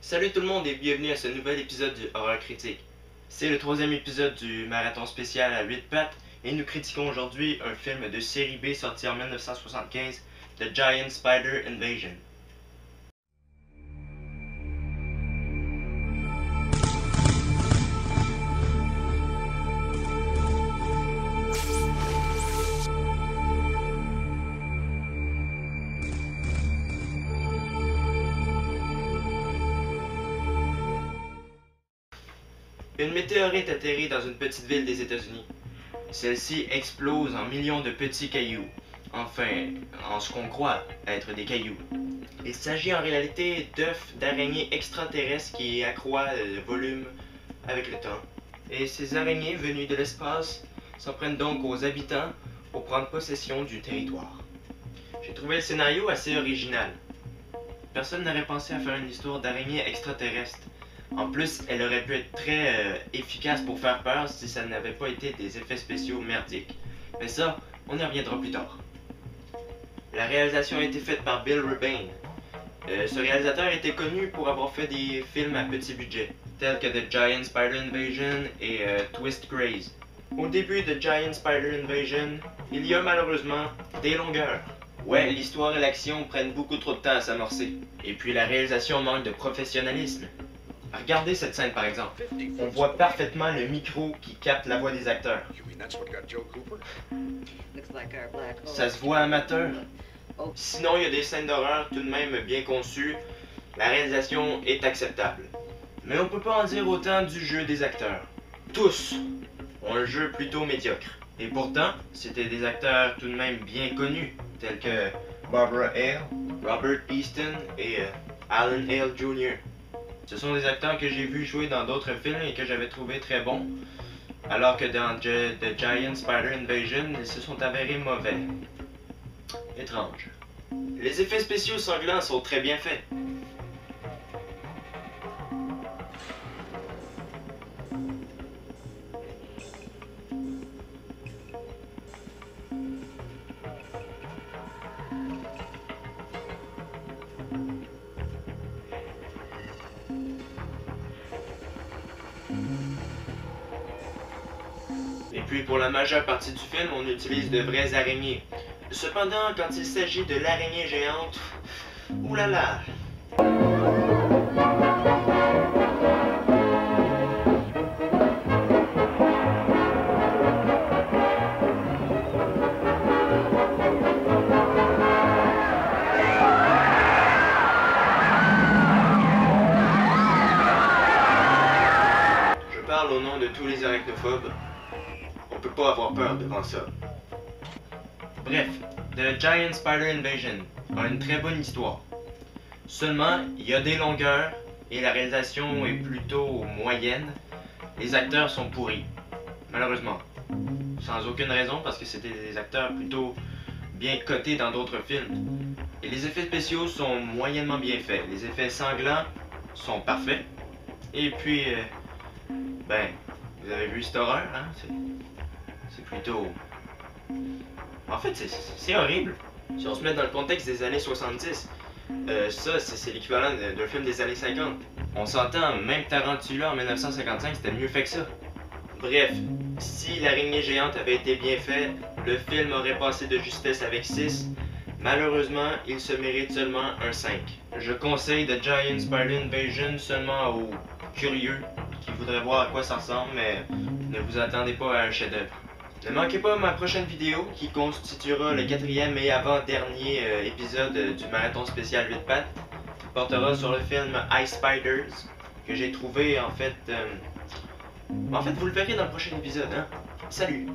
Salut tout le monde et bienvenue à ce nouvel épisode du Horreur Critique. C'est le troisième épisode du marathon spécial à 8 pattes et nous critiquons aujourd'hui un film de série B sorti en 1975, The Giant Spider Invasion. Une météorite atterrit dans une petite ville des États-Unis. Celle-ci explose en millions de petits cailloux. Enfin, en ce qu'on croit être des cailloux. Il s'agit en réalité d'œufs d'araignées extraterrestres qui accroissent le volume avec le temps. Et ces araignées venues de l'espace s'en prennent donc aux habitants pour prendre possession du territoire. J'ai trouvé le scénario assez original. Personne n'aurait pensé à faire une histoire d'araignées extraterrestres. En plus, elle aurait pu être très efficace pour faire peur si ça n'avait pas été des effets spéciaux merdiques. Mais ça, on y reviendra plus tard. La réalisation a été faite par Bill Rebane. Ce réalisateur était connu pour avoir fait des films à petit budget, tels que The Giant Spider Invasion et Twist Craze. Au début de Giant Spider Invasion, il y a malheureusement des longueurs. Ouais, l'histoire et l'action prennent beaucoup trop de temps à s'amorcer. Et puis la réalisation manque de professionnalisme. Regardez cette scène par exemple. On voit parfaitement le micro qui capte la voix des acteurs. Ça se voit amateur. Sinon, il y a des scènes d'horreur tout de même bien conçues. La réalisation est acceptable. Mais on peut pas en dire autant du jeu des acteurs. Tous ont un jeu plutôt médiocre. Et pourtant, c'était des acteurs tout de même bien connus, tels que Barbara Hale, Robert Easton et Alan Hale Jr. Ce sont des acteurs que j'ai vus jouer dans d'autres films et que j'avais trouvé très bons, alors que dans The Giant Spider Invasion, ils se sont avérés mauvais. Étrange. Les effets spéciaux sanglants sont très bien faits. Et puis pour la majeure partie du film, on utilise de vraies araignées. Cependant, quand il s'agit de l'araignée géante, oulala! Je parle au nom de tous les arachnophobes. On peut pas avoir peur devant ça. Bref, The Giant Spider Invasion a une très bonne histoire. Seulement, il y a des longueurs et la réalisation est plutôt moyenne. Les acteurs sont pourris, malheureusement. Sans aucune raison parce que c'était des acteurs plutôt bien cotés dans d'autres films. Et les effets spéciaux sont moyennement bien faits. Les effets sanglants sont parfaits. Et puis, ben, vous avez vu cette horreur, hein? C'est plutôt... En fait, c'est horrible. Si on se met dans le contexte des années 70, ça, c'est l'équivalent d'un film des années 50. On s'entend, même Tarantula en 1955, c'était mieux fait que ça. Bref, si l'araignée géante avait été bien fait, le film aurait passé de justesse avec 6. Malheureusement, il se mérite seulement un 5. Je conseille The Giant Spider Invasion seulement aux curieux qui voudraient voir à quoi ça ressemble, mais ne vous attendez pas à un chef-d'œuvre. Ne manquez pas ma prochaine vidéo qui constituera le quatrième et avant-dernier épisode du marathon spécial 8 pattes, qui portera sur le film I Spiders, que j'ai trouvé en fait... vous le verrez dans le prochain épisode, hein. Salut!